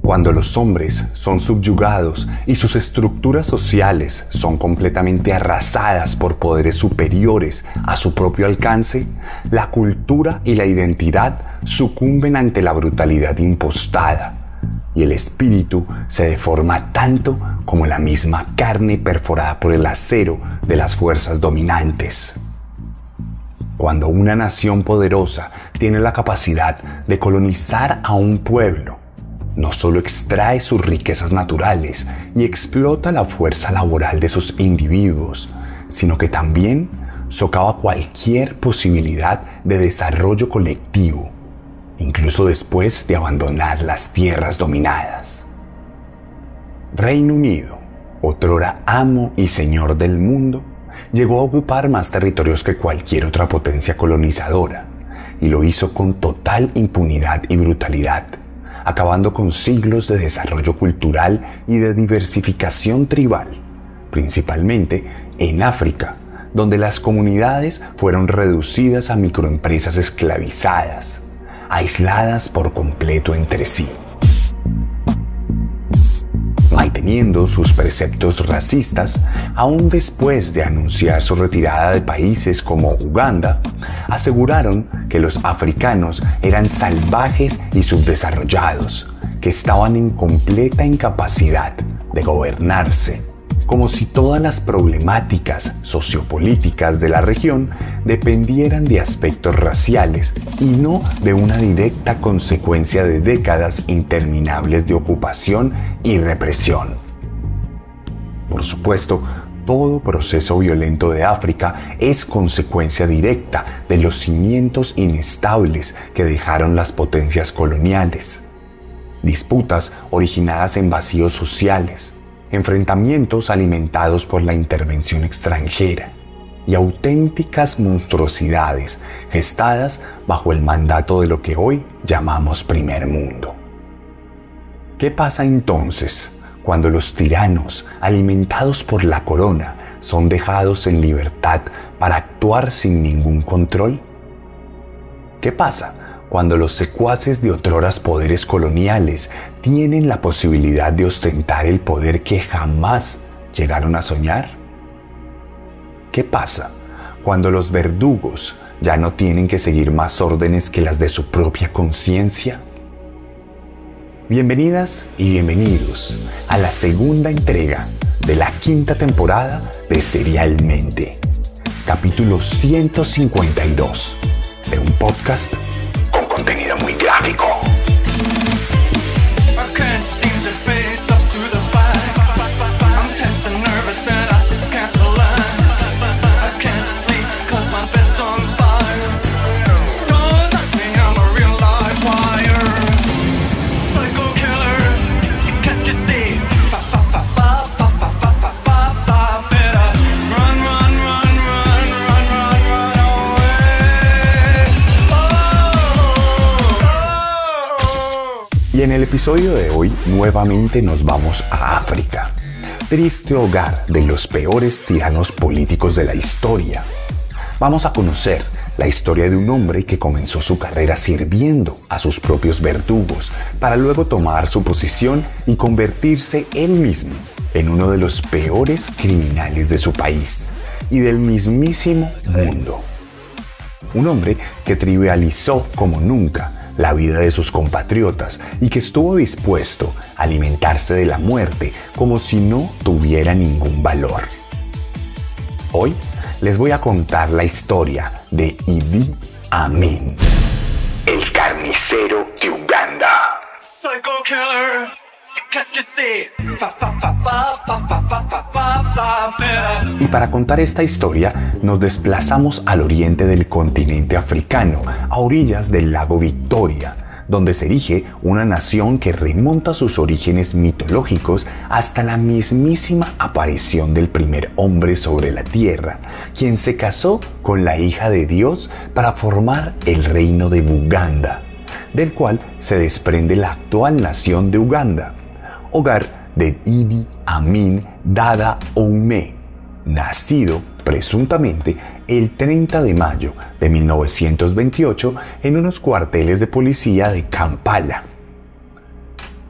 Cuando los hombres son subyugados y sus estructuras sociales son completamente arrasadas por poderes superiores a su propio alcance, la cultura y la identidad sucumben ante la brutalidad impostada y el espíritu se deforma tanto como la misma carne perforada por el acero de las fuerzas dominantes. Cuando una nación poderosa tiene la capacidad de colonizar a un pueblo, no solo extrae sus riquezas naturales y explota la fuerza laboral de sus individuos, sino que también socava cualquier posibilidad de desarrollo colectivo, incluso después de abandonar las tierras dominadas. Reino Unido, otrora amo y señor del mundo, llegó a ocupar más territorios que cualquier otra potencia colonizadora, y lo hizo con total impunidad y brutalidad, acabando con siglos de desarrollo cultural y de diversificación tribal, principalmente en África, donde las comunidades fueron reducidas a microempresas esclavizadas, aisladas por completo entre sí. Manteniendo sus preceptos racistas, aún después de anunciar su retirada de países como Uganda, aseguraron que los africanos eran salvajes y subdesarrollados, que estaban en completa incapacidad de gobernarse, como si todas las problemáticas sociopolíticas de la región dependieran de aspectos raciales y no de una directa consecuencia de décadas interminables de ocupación y represión. Por supuesto, todo proceso violento de África es consecuencia directa de los cimientos inestables que dejaron las potencias coloniales. Disputas originadas en vacíos sociales, enfrentamientos alimentados por la intervención extranjera y auténticas monstruosidades gestadas bajo el mandato de lo que hoy llamamos primer mundo. ¿Qué pasa entonces cuando los tiranos, alimentados por la corona, son dejados en libertad para actuar sin ningún control? ¿Qué pasa cuando los secuaces de otroras poderes coloniales tienen la posibilidad de ostentar el poder que jamás llegaron a soñar? ¿Qué pasa cuando los verdugos ya no tienen que seguir más órdenes que las de su propia conciencia? Bienvenidas y bienvenidos a la segunda entrega de la quinta temporada de Serialmente, capítulo 152 de un podcast con contenido muy gráfico. Y en el episodio de hoy nuevamente nos vamos a África, triste hogar de los peores tiranos políticos de la historia. Vamos a conocer la historia de un hombre que comenzó su carrera sirviendo a sus propios verdugos para luego tomar su posición y convertirse él mismo en uno de los peores criminales de su país y del mismísimo mundo. Un hombre que trivializó como nunca la vida de sus compatriotas y que estuvo dispuesto a alimentarse de la muerte como si no tuviera ningún valor. Hoy les voy a contar la historia de Idi Amin, el carnicero de Uganda. Psycho killer. Y para contar esta historia, nos desplazamos al oriente del continente africano, a orillas del lago Victoria, donde se erige una nación que remonta sus orígenes mitológicos hasta la mismísima aparición del primer hombre sobre la tierra, quien se casó con la hija de Dios para formar el reino de Buganda, del cual se desprende la actual nación de Uganda, hogar de Idi Amin Dada Oumé, nacido presuntamente el 30 de mayo de 1928 en unos cuarteles de policía de Kampala.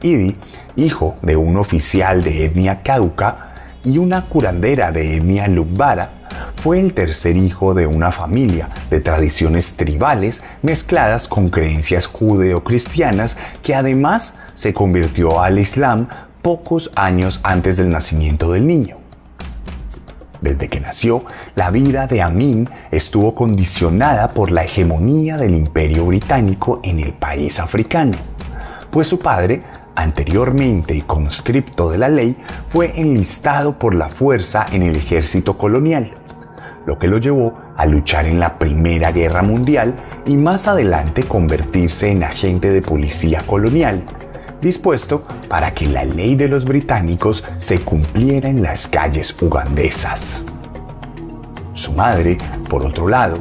Idi, hijo de un oficial de etnia cauca y una curandera de etnia lugbara, fue el tercer hijo de una familia de tradiciones tribales mezcladas con creencias judeocristianas que además se convirtió al Islam pocos años antes del nacimiento del niño. Desde que nació, la vida de Amin estuvo condicionada por la hegemonía del Imperio Británico en el país africano, pues su padre, anteriormente conscripto de la ley, fue enlistado por la fuerza en el ejército colonial, lo que lo llevó a luchar en la Primera Guerra Mundial y más adelante convertirse en agente de policía colonial, dispuesto para que la ley de los británicos se cumpliera en las calles ugandesas. Su madre, por otro lado,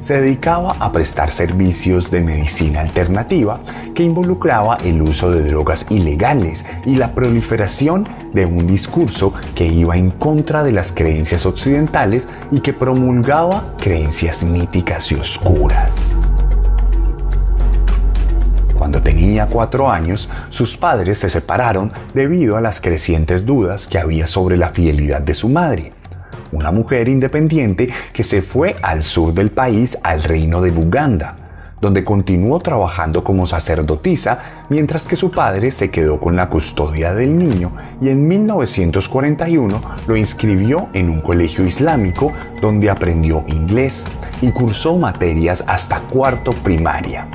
se dedicaba a prestar servicios de medicina alternativa que involucraba el uso de drogas ilegales y la proliferación de un discurso que iba en contra de las creencias occidentales y que promulgaba creencias míticas y oscuras. Cuando tenía 4 años, sus padres se separaron debido a las crecientes dudas que había sobre la fidelidad de su madre, una mujer independiente que se fue al sur del país al reino de Buganda, donde continuó trabajando como sacerdotisa mientras que su padre se quedó con la custodia del niño y en 1941 lo inscribió en un colegio islámico donde aprendió inglés y cursó materias hasta cuarto primaria,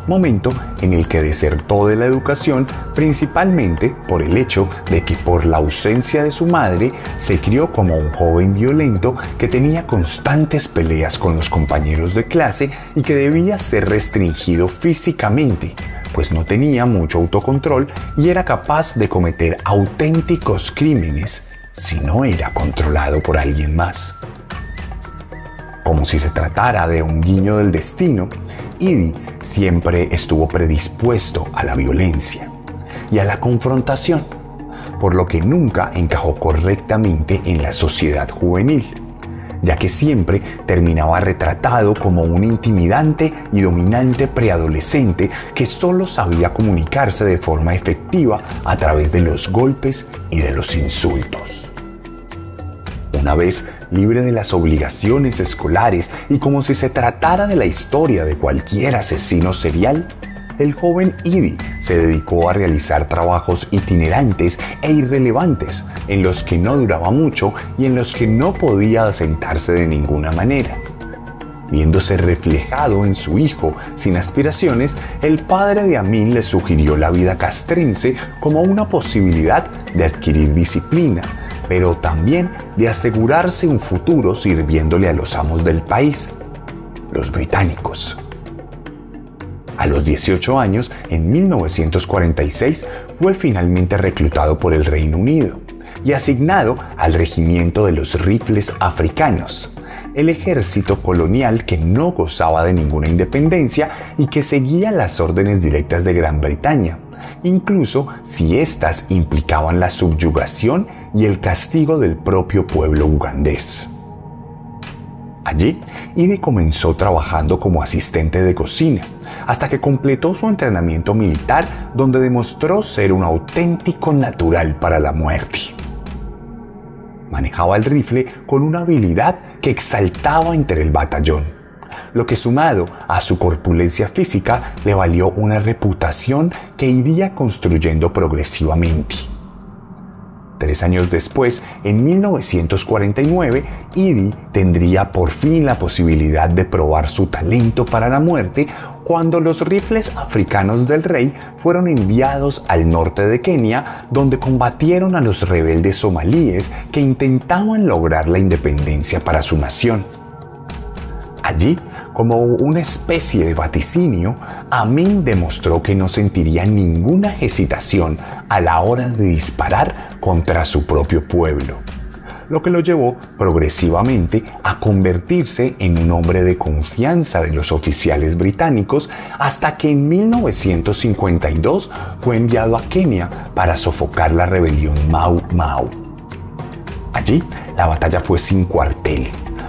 momento en el que desertó de la educación principalmente por el hecho de que por la ausencia de su madre se crió como un joven violento que tenía constantes peleas con los compañeros de clase y que debía ser restringido físicamente, pues no tenía mucho autocontrol y era capaz de cometer auténticos crímenes si no era controlado por alguien más. Como si se tratara de un guiño del destino, Idi siempre estuvo predispuesto a la violencia y a la confrontación, por lo que nunca encajó correctamente en la sociedad juvenil, ya que siempre terminaba retratado como un intimidante y dominante preadolescente que solo sabía comunicarse de forma efectiva a través de los golpes y de los insultos. Una vez libre de las obligaciones escolares y como si se tratara de la historia de cualquier asesino serial, el joven Idi se dedicó a realizar trabajos itinerantes e irrelevantes en los que no duraba mucho y en los que no podía asentarse de ninguna manera. Viéndose reflejado en su hijo sin aspiraciones, el padre de Amin le sugirió la vida castrense como una posibilidad de adquirir disciplina, pero también de asegurarse un futuro sirviéndole a los amos del país, los británicos. A los 18 años, en 1946, fue finalmente reclutado por el Reino Unido y asignado al regimiento de los rifles africanos, el ejército colonial que no gozaba de ninguna independencia y que seguía las órdenes directas de Gran Bretaña, incluso si éstas implicaban la subyugación y el castigo del propio pueblo ugandés. Allí, Idi comenzó trabajando como asistente de cocina, hasta que completó su entrenamiento militar, donde demostró ser un auténtico natural para la muerte. Manejaba el rifle con una habilidad que exaltaba entre el batallón, lo que sumado a su corpulencia física le valió una reputación que iría construyendo progresivamente. 3 años después, en 1949, Idi tendría por fin la posibilidad de probar su talento para la muerte cuando los rifles africanos del rey fueron enviados al norte de Kenia, donde combatieron a los rebeldes somalíes que intentaban lograr la independencia para su nación. Allí, como una especie de vaticinio, Amin demostró que no sentiría ninguna hesitación a la hora de disparar contra su propio pueblo, lo que lo llevó progresivamente a convertirse en un hombre de confianza de los oficiales británicos hasta que en 1952 fue enviado a Kenia para sofocar la rebelión Mau Mau. Allí, la batalla fue sin cuartel,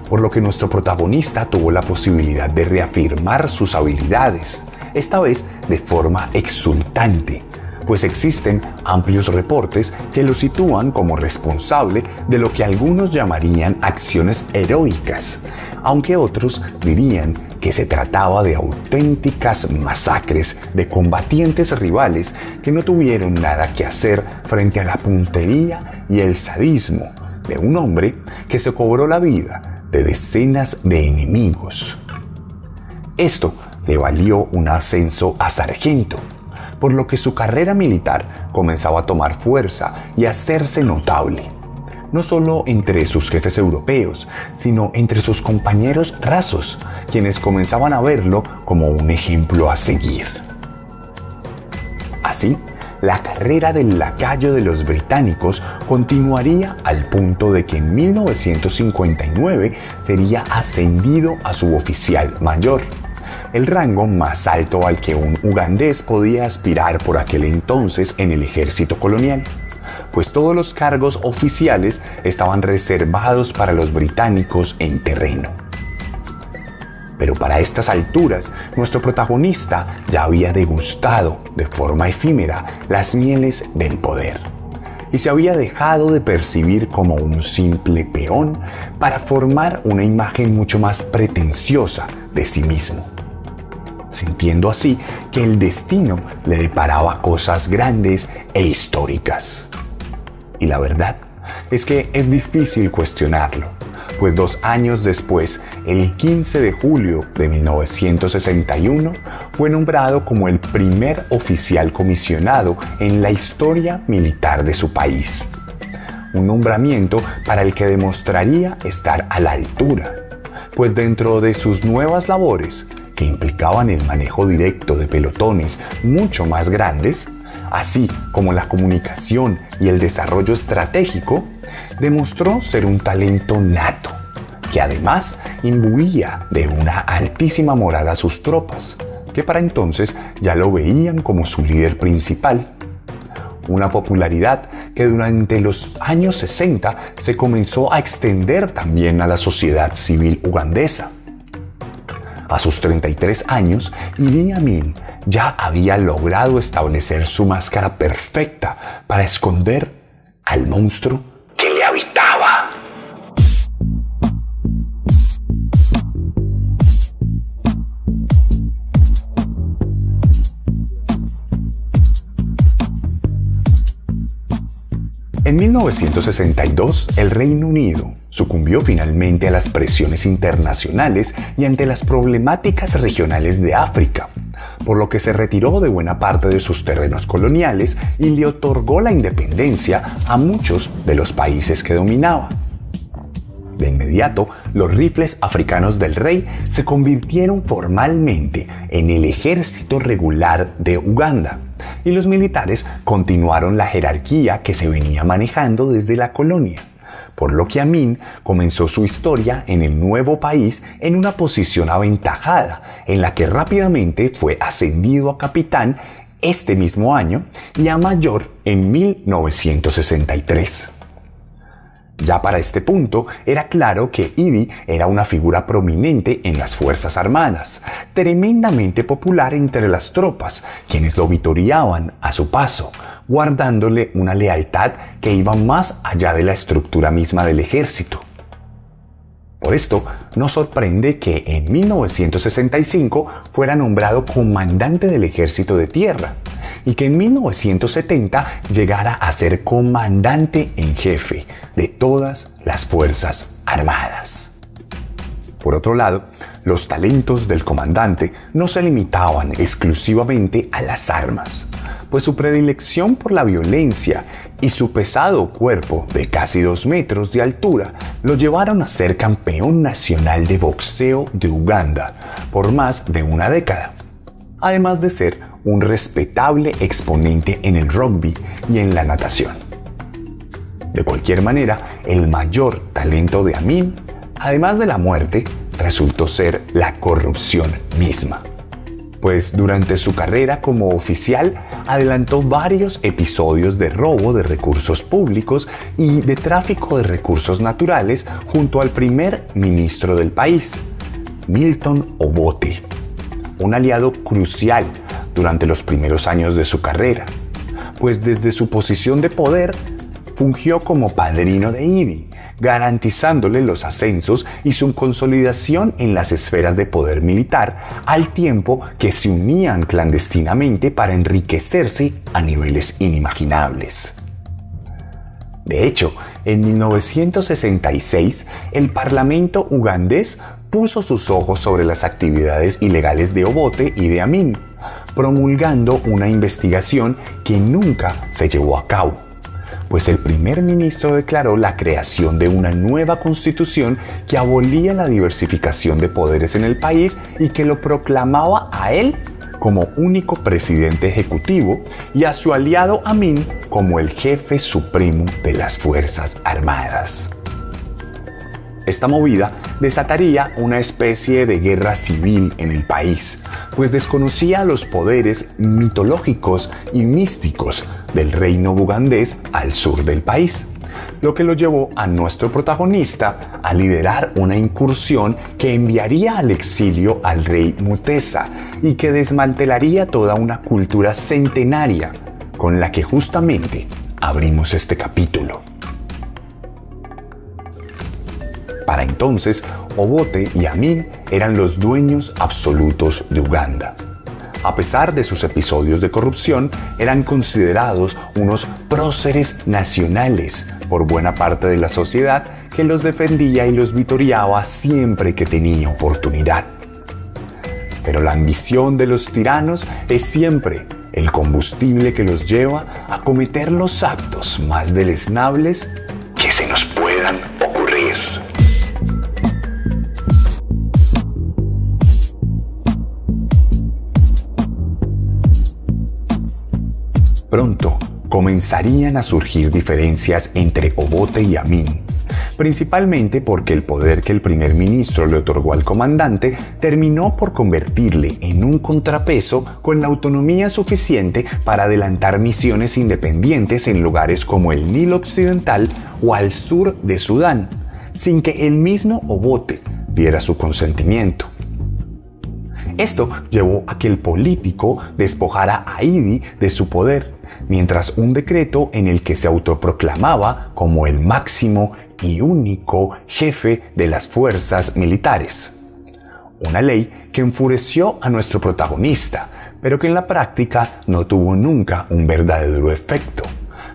por lo que nuestro protagonista tuvo la posibilidad de reafirmar sus habilidades, esta vez de forma exultante, pues existen amplios reportes que lo sitúan como responsable de lo que algunos llamarían acciones heroicas, aunque otros dirían que se trataba de auténticas masacres de combatientes rivales que no tuvieron nada que hacer frente a la puntería y el sadismo de un hombre que se cobró la vida de decenas de enemigos. Esto le valió un ascenso a sargento, por lo que su carrera militar comenzaba a tomar fuerza y a hacerse notable, no solo entre sus jefes europeos, sino entre sus compañeros rasos, quienes comenzaban a verlo como un ejemplo a seguir. Así, la carrera del lacayo de los británicos continuaría al punto de que en 1959 sería ascendido a suboficial mayor, el rango más alto al que un ugandés podía aspirar por aquel entonces en el ejército colonial, pues todos los cargos oficiales estaban reservados para los británicos en terreno. Pero para estas alturas, nuestro protagonista ya había degustado de forma efímera las mieles del poder y se había dejado de percibir como un simple peón para formar una imagen mucho más pretenciosa de sí mismo, sintiendo así que el destino le deparaba cosas grandes e históricas. Y la verdad es que es difícil cuestionarlo, pues 2 años después, el 15 de julio de 1961, fue nombrado como el primer oficial comisionado en la historia militar de su país. Un nombramiento para el que demostraría estar a la altura, pues dentro de sus nuevas labores, que implicaban el manejo directo de pelotones mucho más grandes, así como la comunicación y el desarrollo estratégico, demostró ser un talento nato, que además imbuía de una altísima moral a sus tropas, que para entonces ya lo veían como su líder principal. Una popularidad que durante los años 60 se comenzó a extender también a la sociedad civil ugandesa. A sus 33 años, Idi Amin ya había logrado establecer su máscara perfecta para esconder al monstruo que le habitaba. En 1962, el Reino Unido sucumbió finalmente a las presiones internacionales y ante las problemáticas regionales de África, por lo que se retiró de buena parte de sus terrenos coloniales y le otorgó la independencia a muchos de los países que dominaba. De inmediato, los rifles africanos del rey se convirtieron formalmente en el ejército regular de Uganda, y los militares continuaron la jerarquía que se venía manejando desde la colonia, por lo que Amin comenzó su historia en el nuevo país en una posición aventajada, en la que rápidamente fue ascendido a capitán este mismo año y a mayor en 1963. Ya para este punto era claro que Idi era una figura prominente en las Fuerzas Armadas, tremendamente popular entre las tropas, quienes lo vitoreaban a su paso, guardándole una lealtad que iba más allá de la estructura misma del ejército. Por esto, no sorprende que en 1965 fuera nombrado comandante del Ejército de Tierra y que en 1970 llegara a ser comandante en jefe de todas las Fuerzas Armadas. Por otro lado, los talentos del comandante no se limitaban exclusivamente a las armas, pues su predilección por la violencia y su pesado cuerpo de casi 2 metros de altura lo llevaron a ser campeón nacional de boxeo de Uganda por más de una década, además de ser un respetable exponente en el rugby y en la natación. De cualquier manera, el mayor talento de Amin, además de la muerte, resultó ser la corrupción misma, pues durante su carrera como oficial adelantó varios episodios de robo de recursos públicos y de tráfico de recursos naturales junto al primer ministro del país, Milton Obote, un aliado crucial durante los primeros años de su carrera, pues desde su posición de poder fungió como padrino de Idi, garantizándole los ascensos y su consolidación en las esferas de poder militar, al tiempo que se unían clandestinamente para enriquecerse a niveles inimaginables. De hecho, en 1966, el Parlamento ugandés puso sus ojos sobre las actividades ilegales de Obote y de Amin, promulgando una investigación que nunca se llevó a cabo, pues el primer ministro declaró la creación de una nueva constitución que abolía la diversificación de poderes en el país y que lo proclamaba a él como único presidente ejecutivo y a su aliado Amin como el jefe supremo de las Fuerzas Armadas. Esta movida desataría una especie de guerra civil en el país, pues desconocía los poderes mitológicos y místicos del reino bugandés al sur del país, lo que lo llevó a nuestro protagonista a liderar una incursión que enviaría al exilio al rey Mutesa y que desmantelaría toda una cultura centenaria con la que justamente abrimos este capítulo. Para entonces, Obote y Amin eran los dueños absolutos de Uganda. A pesar de sus episodios de corrupción, eran considerados unos próceres nacionales por buena parte de la sociedad que los defendía y los vitoreaba siempre que tenía oportunidad. Pero la ambición de los tiranos es siempre el combustible que los lleva a cometer los actos más deleznables que se nos puedan ocurrir. Pronto comenzarían a surgir diferencias entre Obote y Amin, principalmente porque el poder que el primer ministro le otorgó al comandante terminó por convertirle en un contrapeso con la autonomía suficiente para adelantar misiones independientes en lugares como el Nilo Occidental o al sur de Sudán, sin que el mismo Obote diera su consentimiento. Esto llevó a que el político despojara a Idi de su poder, mientras un decreto en el que se autoproclamaba como el máximo y único jefe de las fuerzas militares. Una ley que enfureció a nuestro protagonista, pero que en la práctica no tuvo nunca un verdadero efecto,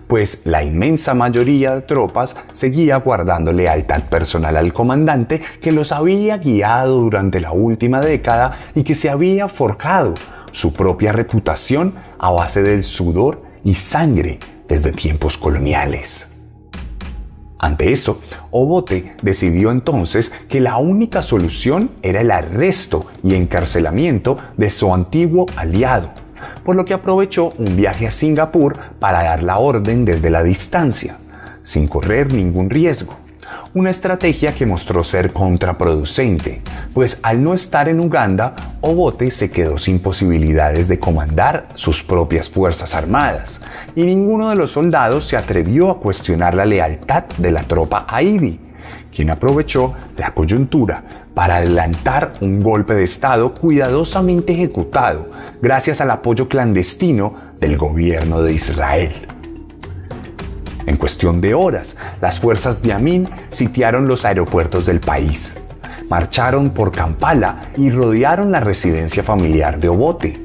pues la inmensa mayoría de tropas seguía guardando lealtad personal al comandante que los había guiado durante la última década y que se había forjado su propia reputación a base del sudor y sangre desde tiempos coloniales. Ante esto, Obote decidió entonces que la única solución era el arresto y encarcelamiento de su antiguo aliado, por lo que aprovechó un viaje a Singapur para dar la orden desde la distancia, sin correr ningún riesgo. Una estrategia que mostró ser contraproducente, pues al no estar en Uganda, Obote se quedó sin posibilidades de comandar sus propias fuerzas armadas, y ninguno de los soldados se atrevió a cuestionar la lealtad de la tropa a Idi, quien aprovechó la coyuntura para adelantar un golpe de estado cuidadosamente ejecutado gracias al apoyo clandestino del gobierno de Israel. En cuestión de horas, las fuerzas de Amin sitiaron los aeropuertos del país, marcharon por Kampala y rodearon la residencia familiar de Obote,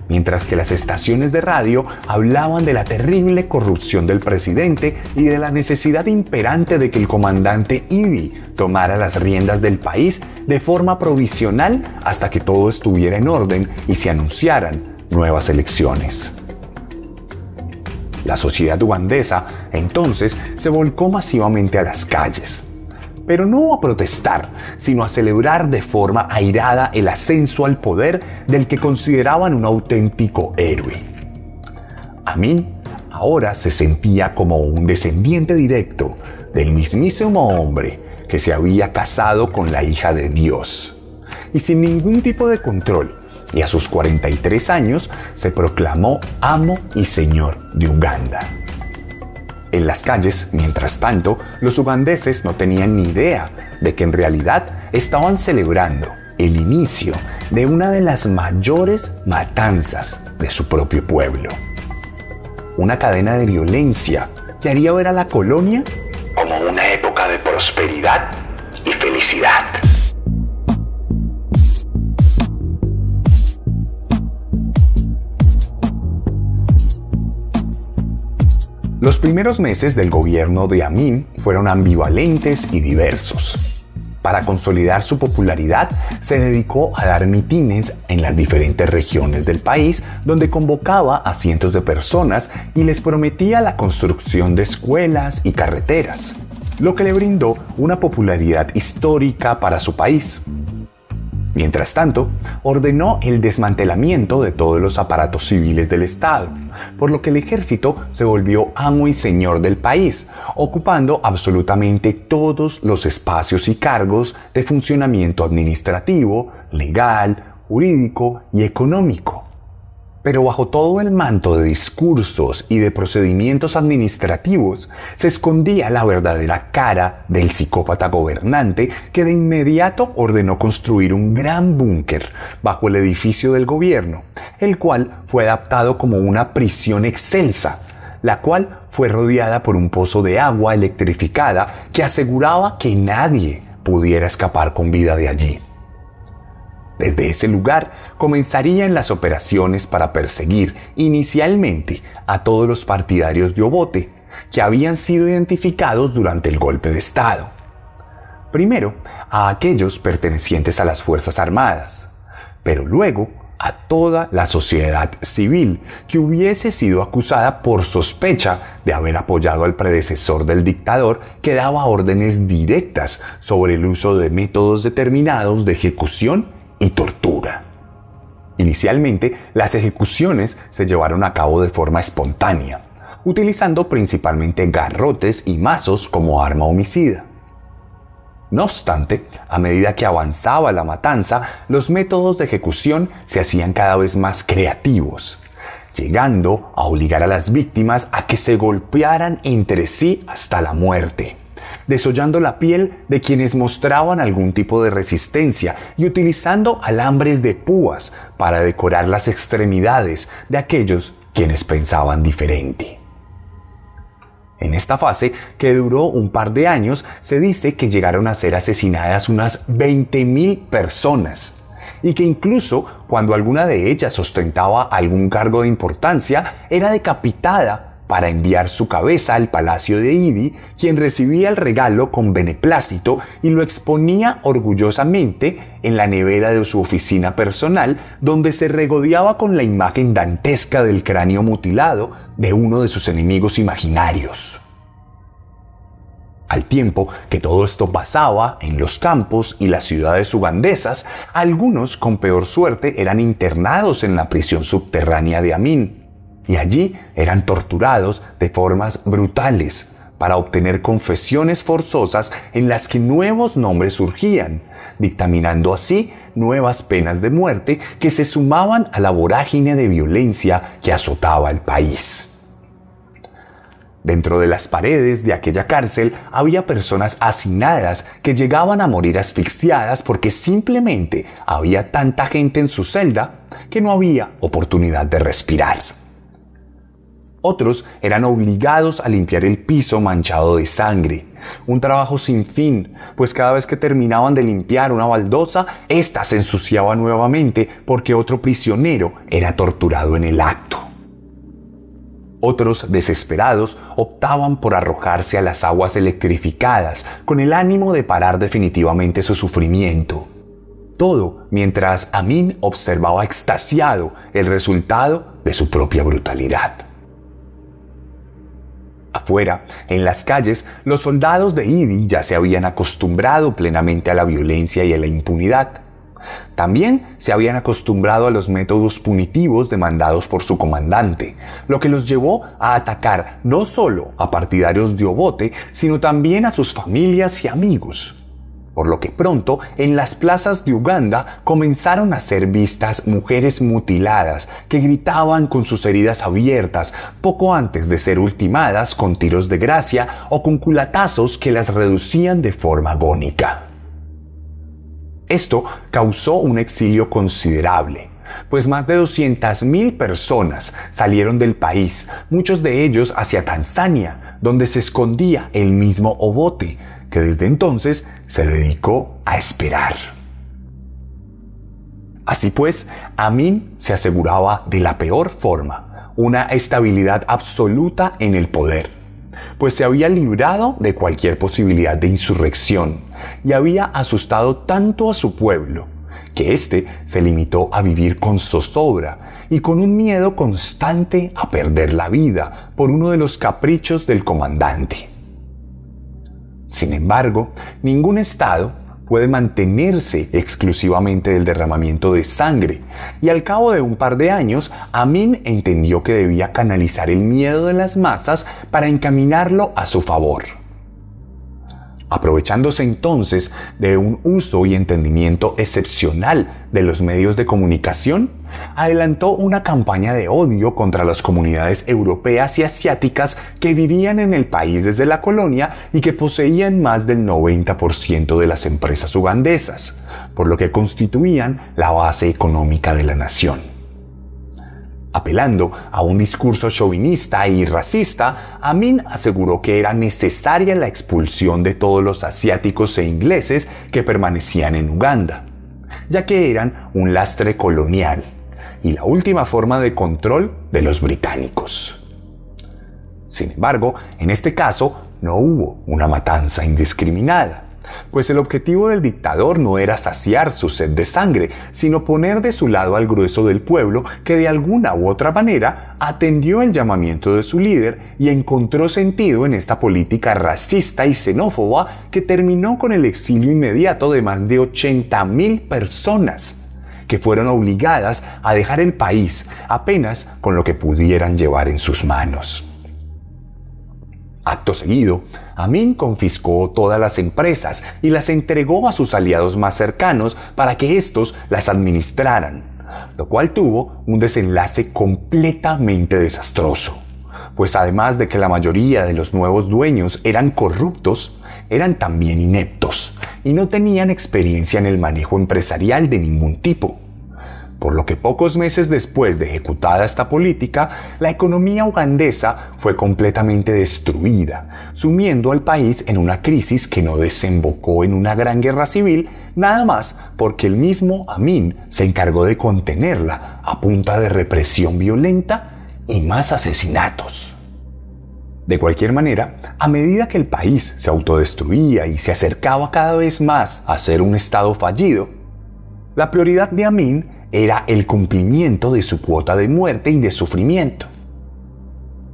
mientras que las estaciones de radio hablaban de la terrible corrupción del presidente y de la necesidad imperante de que el comandante Idi tomara las riendas del país de forma provisional hasta que todo estuviera en orden y se anunciaran nuevas elecciones. La sociedad ugandesa entonces se volcó masivamente a las calles, pero no a protestar, sino a celebrar de forma airada el ascenso al poder del que consideraban un auténtico héroe. Amin ahora se sentía como un descendiente directo del mismísimo hombre que se había casado con la hija de Dios, y sin ningún tipo de control, y a sus 43 años se proclamó amo y señor de Uganda. En las calles, mientras tanto, los ugandeses no tenían ni idea de que en realidad estaban celebrando el inicio de una de las mayores matanzas de su propio pueblo. una cadena de violencia que haría ver a la colonia como una época de prosperidad y felicidad. Los primeros meses del gobierno de Amin fueron ambivalentes y diversos. Para consolidar su popularidad, se dedicó a dar mitines en las diferentes regiones del país, donde convocaba a cientos de personas y les prometía la construcción de escuelas y carreteras, lo que le brindó una popularidad histórica para su país. Mientras tanto, ordenó el desmantelamiento de todos los aparatos civiles del Estado, por lo que el ejército se volvió amo y señor del país, ocupando absolutamente todos los espacios y cargos de funcionamiento administrativo, legal, jurídico y económico. Pero bajo todo el manto de discursos y de procedimientos administrativos se escondía la verdadera cara del psicópata gobernante, que de inmediato ordenó construir un gran búnker bajo el edificio del gobierno, el cual fue adaptado como una prisión excelsa, la cual fue rodeada por un pozo de agua electrificada que aseguraba que nadie pudiera escapar con vida de allí. Desde ese lugar comenzarían las operaciones para perseguir inicialmente a todos los partidarios de Obote que habían sido identificados durante el golpe de Estado. Primero a aquellos pertenecientes a las Fuerzas Armadas, pero luego a toda la sociedad civil que hubiese sido acusada por sospecha de haber apoyado al predecesor del dictador, que daba órdenes directas sobre el uso de métodos determinados de ejecución y tortura. Inicialmente, las ejecuciones se llevaron a cabo de forma espontánea, utilizando principalmente garrotes y mazos como arma homicida. No obstante, a medida que avanzaba la matanza, los métodos de ejecución se hacían cada vez más creativos, llegando a obligar a las víctimas a que se golpearan entre sí hasta la muerte, desollando la piel de quienes mostraban algún tipo de resistencia y utilizando alambres de púas para decorar las extremidades de aquellos quienes pensaban diferente. En esta fase, que duró un par de años, se dice que llegaron a ser asesinadas unas 20.000 personas, y que incluso cuando alguna de ellas ostentaba algún cargo de importancia, era decapitada para enviar su cabeza al palacio de Idi, quien recibía el regalo con beneplácito y lo exponía orgullosamente en la nevera de su oficina personal, donde se regodeaba con la imagen dantesca del cráneo mutilado de uno de sus enemigos imaginarios. Al tiempo que todo esto pasaba en los campos y las ciudades ugandesas, algunos con peor suerte eran internados en la prisión subterránea de Amin, y allí eran torturados de formas brutales para obtener confesiones forzosas en las que nuevos nombres surgían, dictaminando así nuevas penas de muerte que se sumaban a la vorágine de violencia que azotaba el país. Dentro de las paredes de aquella cárcel había personas hacinadas que llegaban a morir asfixiadas porque simplemente había tanta gente en su celda que no había oportunidad de respirar. Otros eran obligados a limpiar el piso manchado de sangre, un trabajo sin fin, pues cada vez que terminaban de limpiar una baldosa, ésta se ensuciaba nuevamente porque otro prisionero era torturado en el acto. Otros, desesperados, optaban por arrojarse a las aguas electrificadas con el ánimo de parar definitivamente su sufrimiento. Todo mientras Amin observaba extasiado el resultado de su propia brutalidad. Afuera, en las calles, los soldados de Idi ya se habían acostumbrado plenamente a la violencia y a la impunidad. También se habían acostumbrado a los métodos punitivos demandados por su comandante, lo que los llevó a atacar no solo a partidarios de Obote, sino también a sus familias y amigos. Por lo que pronto, en las plazas de Uganda comenzaron a ser vistas mujeres mutiladas que gritaban con sus heridas abiertas poco antes de ser ultimadas con tiros de gracia o con culatazos que las reducían de forma agónica. Esto causó un exilio considerable, pues más de 200.000 personas salieron del país, muchos de ellos hacia Tanzania, donde se escondía el mismo Obote, que desde entonces se dedicó a esperar. Así pues, Amin se aseguraba de la peor forma una estabilidad absoluta en el poder, pues se había librado de cualquier posibilidad de insurrección y había asustado tanto a su pueblo que éste se limitó a vivir con zozobra y con un miedo constante a perder la vida por uno de los caprichos del comandante. Sin embargo, ningún estado puede mantenerse exclusivamente del derramamiento de sangre, y al cabo de un par de años, Amin entendió que debía canalizar el miedo de las masas para encaminarlo a su favor. Aprovechándose entonces de un uso y entendimiento excepcional de los medios de comunicación, adelantó una campaña de odio contra las comunidades europeas y asiáticas que vivían en el país desde la colonia y que poseían más del 90% de las empresas ugandesas, por lo que constituían la base económica de la nación. Apelando a un discurso chauvinista y racista, Amin aseguró que era necesaria la expulsión de todos los asiáticos e ingleses que permanecían en Uganda, ya que eran un lastre colonial y la última forma de control de los británicos. Sin embargo, en este caso no hubo una matanza indiscriminada, pues el objetivo del dictador no era saciar su sed de sangre, sino poner de su lado al grueso del pueblo que de alguna u otra manera atendió el llamamiento de su líder y encontró sentido en esta política racista y xenófoba que terminó con el exilio inmediato de más de 80.000 personas, que fueron obligadas a dejar el país apenas con lo que pudieran llevar en sus manos. Acto seguido, Amin confiscó todas las empresas y las entregó a sus aliados más cercanos para que éstos las administraran, lo cual tuvo un desenlace completamente desastroso, pues además de que la mayoría de los nuevos dueños eran corruptos, eran también ineptos y no tenían experiencia en el manejo empresarial de ningún tipo. Por lo que pocos meses después de ejecutada esta política, la economía ugandesa fue completamente destruida, sumiendo al país en una crisis que no desembocó en una gran guerra civil, nada más porque el mismo Amin se encargó de contenerla a punta de represión violenta y más asesinatos. De cualquier manera, a medida que el país se autodestruía y se acercaba cada vez más a ser un estado fallido, la prioridad de Amin era el cumplimiento de su cuota de muerte y de sufrimiento.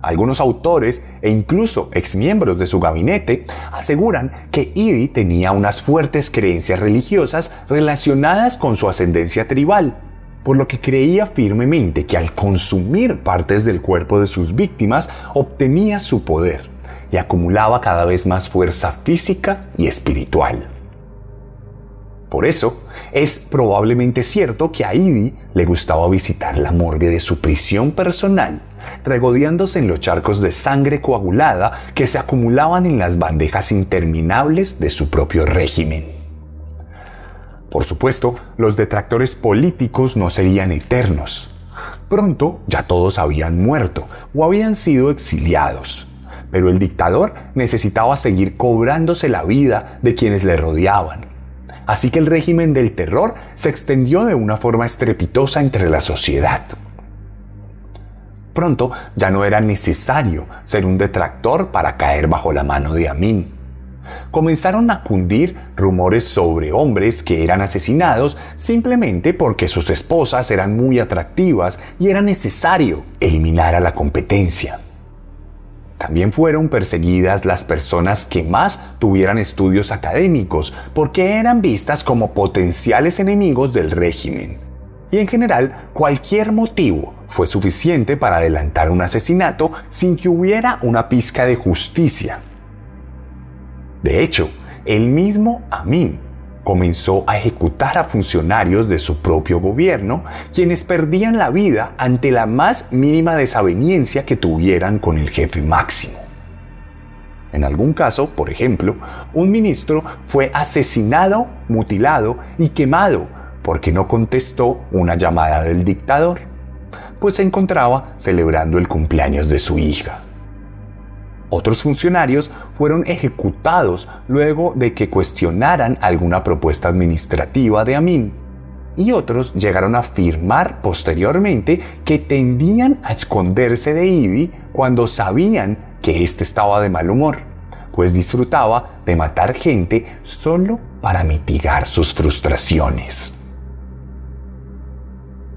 Algunos autores e incluso exmiembros de su gabinete aseguran que Idi tenía unas fuertes creencias religiosas relacionadas con su ascendencia tribal, por lo que creía firmemente que al consumir partes del cuerpo de sus víctimas obtenía su poder y acumulaba cada vez más fuerza física y espiritual. Por eso, es probablemente cierto que a Idi le gustaba visitar la morgue de su prisión personal, regodeándose en los charcos de sangre coagulada que se acumulaban en las bandejas interminables de su propio régimen. Por supuesto, los detractores políticos no serían eternos. Pronto ya todos habían muerto o habían sido exiliados, pero el dictador necesitaba seguir cobrándose la vida de quienes le rodeaban. Así que el régimen del terror se extendió de una forma estrepitosa entre la sociedad. Pronto ya no era necesario ser un detractor para caer bajo la mano de Amin. Comenzaron a cundir rumores sobre hombres que eran asesinados simplemente porque sus esposas eran muy atractivas y era necesario eliminar a la competencia. También fueron perseguidas las personas que más tuvieran estudios académicos porque eran vistas como potenciales enemigos del régimen. Y en general, cualquier motivo fue suficiente para adelantar un asesinato sin que hubiera una pizca de justicia. De hecho, el mismo Amin comenzó a ejecutar a funcionarios de su propio gobierno, quienes perdían la vida ante la más mínima desaveniencia que tuvieran con el jefe máximo. En algún caso, por ejemplo, un ministro fue asesinado, mutilado y quemado porque no contestó una llamada del dictador, pues se encontraba celebrando el cumpleaños de su hija. Otros funcionarios fueron ejecutados luego de que cuestionaran alguna propuesta administrativa de Amin, y otros llegaron a afirmar posteriormente que tendían a esconderse de Idi cuando sabían que éste estaba de mal humor, pues disfrutaba de matar gente solo para mitigar sus frustraciones.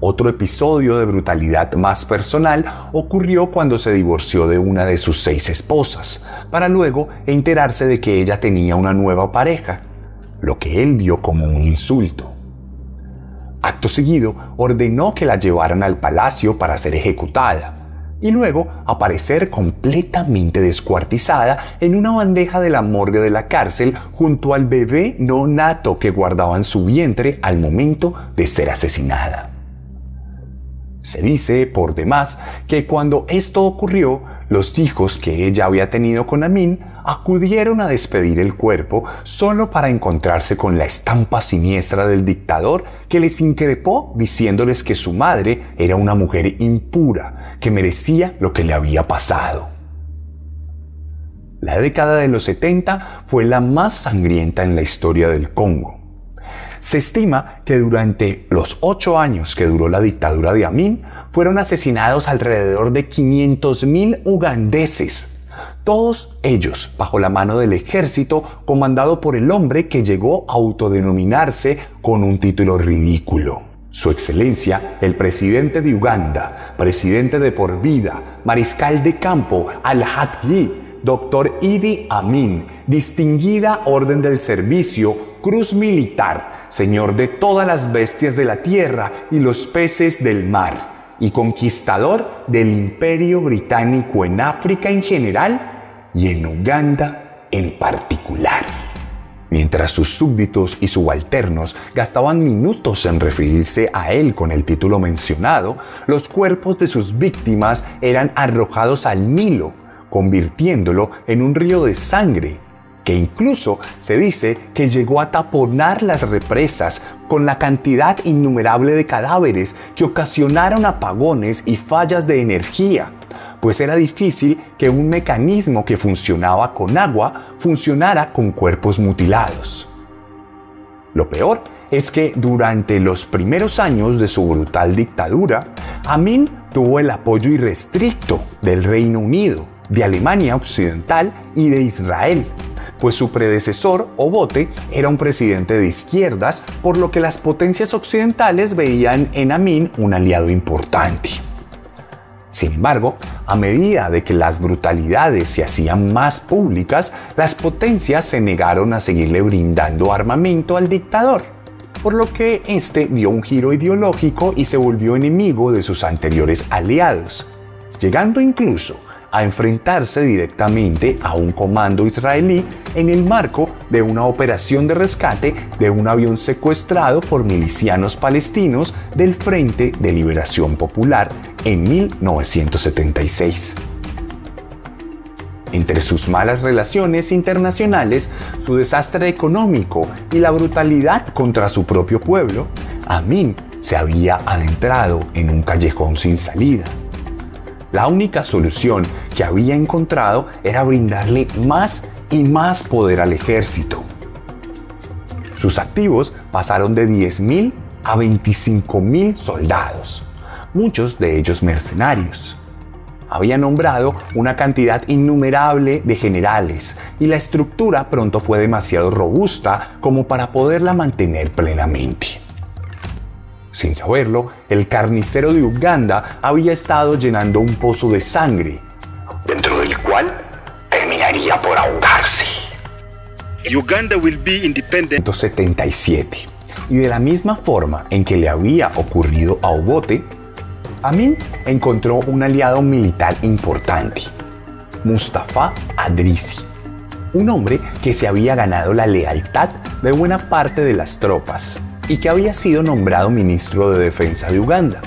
Otro episodio de brutalidad más personal ocurrió cuando se divorció de una de sus 6 esposas, para luego enterarse de que ella tenía una nueva pareja, lo que él vio como un insulto. Acto seguido, ordenó que la llevaran al palacio para ser ejecutada, y luego aparecer completamente descuartizada en una bandeja de la morgue de la cárcel junto al bebé no nato que guardaba en su vientre al momento de ser asesinada. Se dice, por demás, que cuando esto ocurrió, los hijos que ella había tenido con Amin acudieron a despedir el cuerpo solo para encontrarse con la estampa siniestra del dictador que les increpó diciéndoles que su madre era una mujer impura, que merecía lo que le había pasado. La década de los 70 fue la más sangrienta en la historia del Congo. Se estima que durante los 8 años que duró la dictadura de Amin, fueron asesinados alrededor de 500.000 ugandeses, todos ellos bajo la mano del ejército comandado por el hombre que llegó a autodenominarse con un título ridículo: Su Excelencia, el presidente de Uganda, presidente de por vida, mariscal de campo Al-Hadji, Dr. Idi Amin, distinguida Orden del Servicio, Cruz Militar, señor de todas las bestias de la tierra y los peces del mar, y conquistador del Imperio Británico en África en general y en Uganda en particular. Mientras sus súbditos y subalternos gastaban minutos en referirse a él con el título mencionado, los cuerpos de sus víctimas eran arrojados al Nilo, convirtiéndolo en un río de sangre, que incluso se dice que llegó a taponar las represas con la cantidad innumerable de cadáveres que ocasionaron apagones y fallas de energía, pues era difícil que un mecanismo que funcionaba con agua funcionara con cuerpos mutilados. Lo peor es que durante los primeros años de su brutal dictadura, Amin tuvo el apoyo irrestricto del Reino Unido, de Alemania Occidental y de Israel, pues su predecesor, Obote, era un presidente de izquierdas, por lo que las potencias occidentales veían en Amin un aliado importante. Sin embargo, a medida de que las brutalidades se hacían más públicas, las potencias se negaron a seguirle brindando armamento al dictador, por lo que este dio un giro ideológico y se volvió enemigo de sus anteriores aliados, llegando incluso a enfrentarse directamente a un comando israelí en el marco de una operación de rescate de un avión secuestrado por milicianos palestinos del Frente de Liberación Popular en 1976. Entre sus malas relaciones internacionales, su desastre económico y la brutalidad contra su propio pueblo, Amin se había adentrado en un callejón sin salida. La única solución que había encontrado era brindarle más y más poder al ejército. Sus activos pasaron de 10.000 a 25.000 soldados, muchos de ellos mercenarios. Había nombrado una cantidad innumerable de generales y la estructura pronto fue demasiado robusta como para poderla mantener plenamente. Sin saberlo, el carnicero de Uganda había estado llenando un pozo de sangre, dentro del cual terminaría por ahogarse. Uganda will be independent. 1977. Y de la misma forma en que le había ocurrido a Obote, Amin encontró un aliado militar importante, Mustafa Adrisi, un hombre que se había ganado la lealtad de buena parte de las tropas y que había sido nombrado ministro de Defensa de Uganda.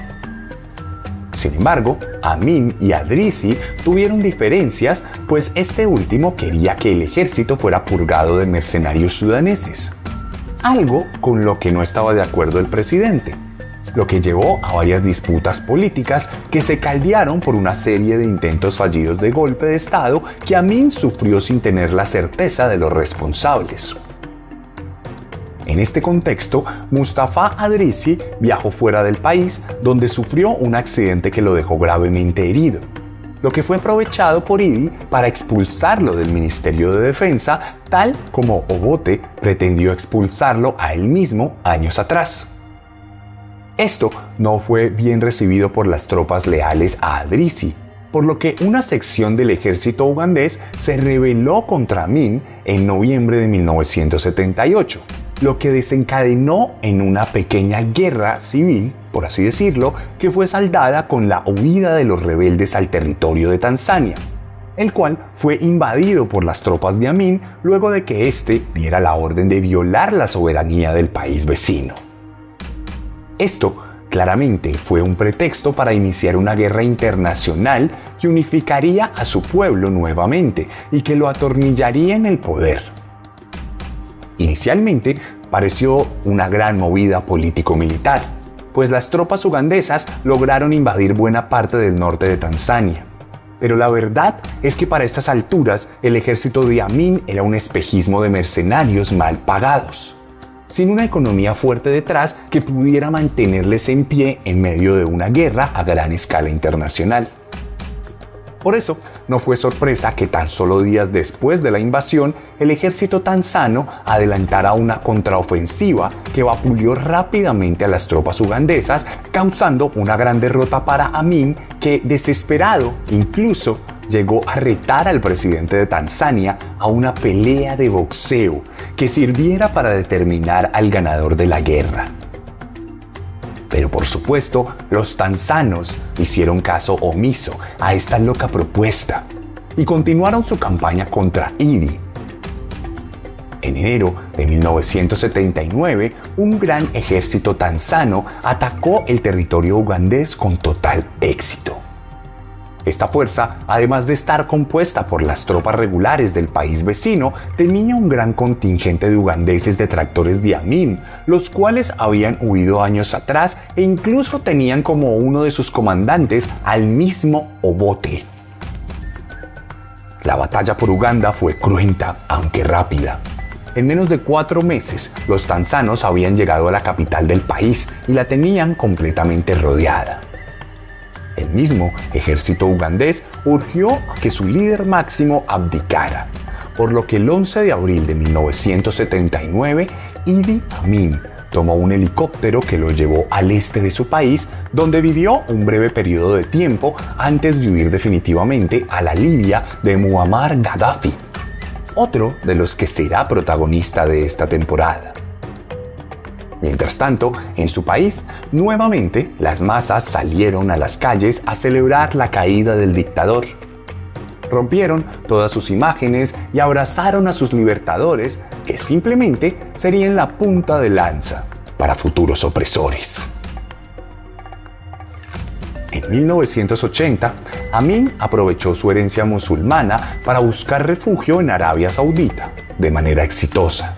Sin embargo, Amin y Adrisi tuvieron diferencias, pues este último quería que el ejército fuera purgado de mercenarios sudaneses. algo con lo que no estaba de acuerdo el presidente, lo que llevó a varias disputas políticas que se caldearon por una serie de intentos fallidos de golpe de Estado que Amin sufrió sin tener la certeza de los responsables. En este contexto, Mustafa Adrisi viajó fuera del país, donde sufrió un accidente que lo dejó gravemente herido, lo que fue aprovechado por Idi para expulsarlo del Ministerio de Defensa, tal como Obote pretendió expulsarlo a él mismo años atrás. Esto no fue bien recibido por las tropas leales a Adrisi, por lo que una sección del ejército ugandés se rebeló contra Amin en noviembre de 1978, lo que desencadenó en una pequeña guerra civil, por así decirlo, que fue saldada con la huida de los rebeldes al territorio de Tanzania, el cual fue invadido por las tropas de Amin luego de que éste diera la orden de violar la soberanía del país vecino. Esto claramente fue un pretexto para iniciar una guerra internacional que unificaría a su pueblo nuevamente y que lo atornillaría en el poder. Inicialmente pareció una gran movida político-militar, pues las tropas ugandesas lograron invadir buena parte del norte de Tanzania. Pero la verdad es que para estas alturas el ejército de Amin era un espejismo de mercenarios mal pagados, sin una economía fuerte detrás que pudiera mantenerles en pie en medio de una guerra a gran escala internacional. Por eso, no fue sorpresa que tan solo días después de la invasión, el ejército tanzano adelantara una contraofensiva que vapuleó rápidamente a las tropas ugandesas, causando una gran derrota para Amin, que, desesperado, incluso llegó a retar al presidente de Tanzania a una pelea de boxeo que sirviera para determinar al ganador de la guerra. Pero por supuesto, los tanzanos hicieron caso omiso a esta loca propuesta y continuaron su campaña contra Idi. En enero de 1979, un gran ejército tanzano atacó el territorio ugandés con total éxito. Esta fuerza, además de estar compuesta por las tropas regulares del país vecino, tenía un gran contingente de ugandeses detractores de Amin, los cuales habían huido años atrás e incluso tenían como uno de sus comandantes al mismo Obote. La batalla por Uganda fue cruenta, aunque rápida. En menos de 4 meses, los tanzanos habían llegado a la capital del país y la tenían completamente rodeada. El mismo ejército ugandés urgió a que su líder máximo abdicara, por lo que el 11 de abril de 1979, Idi Amin tomó un helicóptero que lo llevó al este de su país, donde vivió un breve periodo de tiempo antes de huir definitivamente a la Libia de Muammar Gaddafi, otro de los que será protagonista de esta temporada. Mientras tanto, en su país, nuevamente las masas salieron a las calles a celebrar la caída del dictador. Rompieron todas sus imágenes y abrazaron a sus libertadores, que simplemente serían la punta de lanza para futuros opresores. En 1980, Amin aprovechó su herencia musulmana para buscar refugio en Arabia Saudita, de manera exitosa.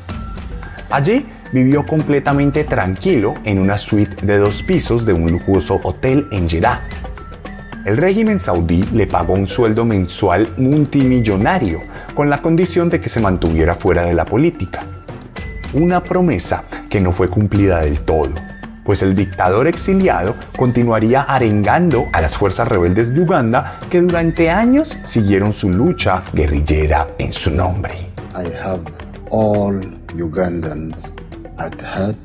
Allí vivió completamente tranquilo en una suite de 2 pisos de un lujoso hotel en Jeddah. El régimen saudí le pagó un sueldo mensual multimillonario con la condición de que se mantuviera fuera de la política. Una promesa que no fue cumplida del todo, pues el dictador exiliado continuaría arengando a las fuerzas rebeldes de Uganda que durante años siguieron su lucha guerrillera en su nombre. I have all Ugandans at heart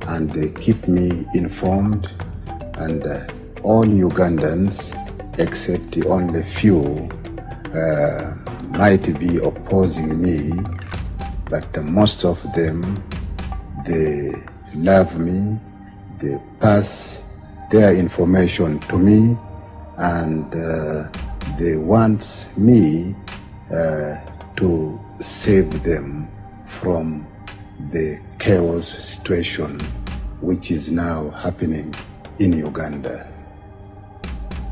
and they keep me informed, and all Ugandans except the only few might be opposing me, but most of them, they love me, they pass their information to me, and they want me to save them from the chaos situation which is now happening in Uganda.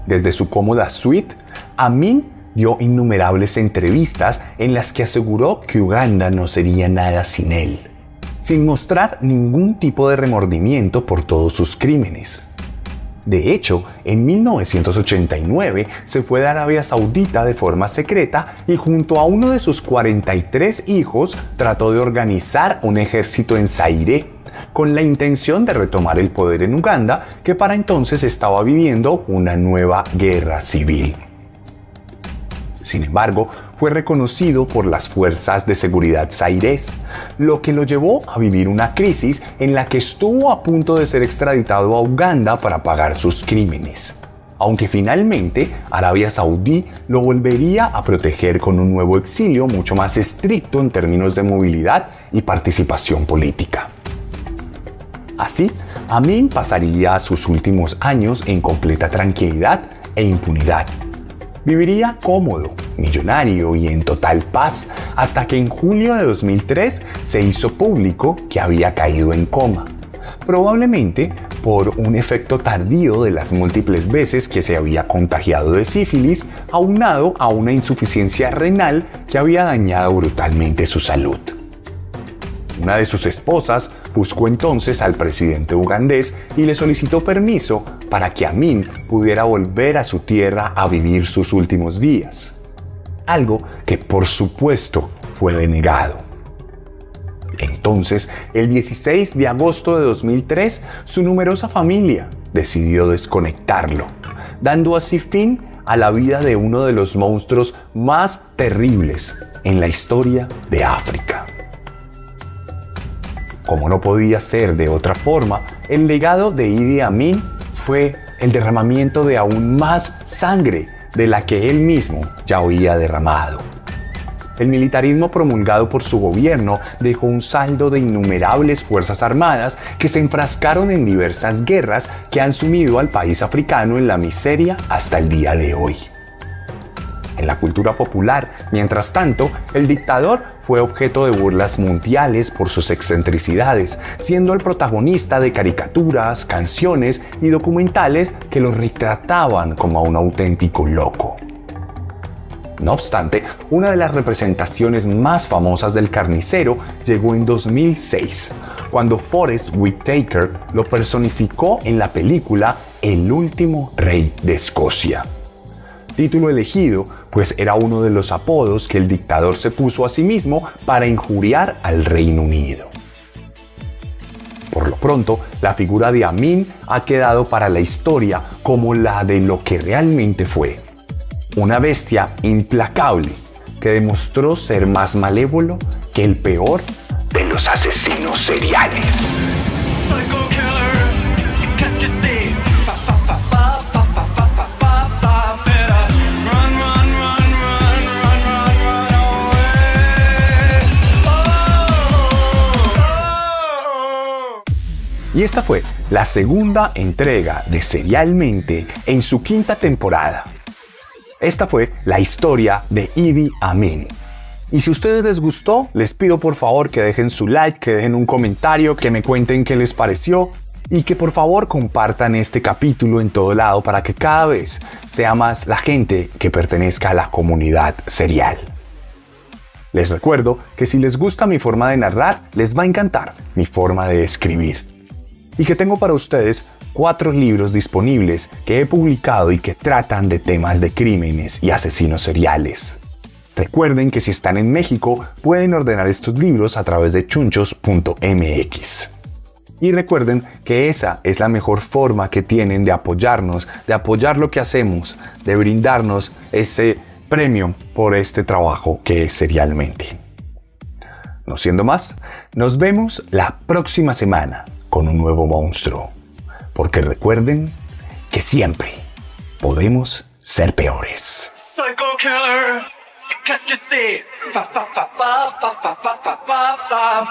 Desde su cómoda suite, Amin dio innumerables entrevistas en las que aseguró que Uganda no sería nada sin él. sin mostrar ningún tipo de remordimiento por todos sus crímenes. De hecho, en 1989 se fue de Arabia Saudita de forma secreta y junto a uno de sus 43 hijos trató de organizar un ejército en Zaire con la intención de retomar el poder en Uganda, que para entonces estaba viviendo una nueva guerra civil. Sin embargo, fue reconocido por las fuerzas de seguridad zairés, lo que lo llevó a vivir una crisis en la que estuvo a punto de ser extraditado a Uganda para pagar sus crímenes. Aunque finalmente Arabia Saudí lo volvería a proteger con un nuevo exilio mucho más estricto en términos de movilidad y participación política. Así, Amin pasaría sus últimos años en completa tranquilidad e impunidad. Viviría cómodo, millonario y en total paz hasta que en julio de 2003 se hizo público que había caído en coma, probablemente por un efecto tardío de las múltiples veces que se había contagiado de sífilis, aunado a una insuficiencia renal que había dañado brutalmente su salud. Una de sus esposas buscó entonces al presidente ugandés y le solicitó permiso para que Amin pudiera volver a su tierra a vivir sus últimos días. Algo que por supuesto fue denegado. Entonces, el 16 de agosto de 2003, su numerosa familia decidió desconectarlo, dando así fin a la vida de uno de los monstruos más terribles en la historia de África. Como no podía ser de otra forma, el legado de Idi Amin fue el derramamiento de aún más sangre de la que él mismo ya había derramado. El militarismo promulgado por su gobierno dejó un saldo de innumerables fuerzas armadas que se enfrascaron en diversas guerras que han sumido al país africano en la miseria hasta el día de hoy. En la cultura popular, mientras tanto, el dictador fue objeto de burlas mundiales por sus excentricidades, siendo el protagonista de caricaturas, canciones y documentales que lo retrataban como a un auténtico loco. No obstante, una de las representaciones más famosas del carnicero llegó en 2006, cuando Forest Whitaker lo personificó en la película El último rey de Escocia. Título elegido, pues era uno de los apodos que el dictador se puso a sí mismo para injuriar al Reino Unido. Por lo pronto, la figura de Amin ha quedado para la historia como la de lo que realmente fue: una bestia implacable que demostró ser más malévolo que el peor de los asesinos seriales. Y esta fue la segunda entrega de Serialmente en su quinta temporada. Esta fue la historia de Idi Amin. Y si a ustedes les gustó, les pido por favor que dejen su like, que dejen un comentario, que me cuenten qué les pareció y que por favor compartan este capítulo en todo lado para que cada vez sea más la gente que pertenezca a la comunidad serial. Les recuerdo que si les gusta mi forma de narrar, les va a encantar mi forma de escribir. Y que tengo para ustedes 4 libros disponibles que he publicado y que tratan de temas de crímenes y asesinos seriales. Recuerden que si están en México pueden ordenar estos libros a través de chunchos.mx. Y recuerden que esa es la mejor forma que tienen de apoyarnos, de apoyar lo que hacemos, de brindarnos ese premio por este trabajo que es Serialmente. No siendo más, nos vemos la próxima semana con un nuevo monstruo, porque recuerden que siempre podemos ser peores. Psycho killer, qu'est-ce que c'est? Fa fa fa fa fa fa fa fa fa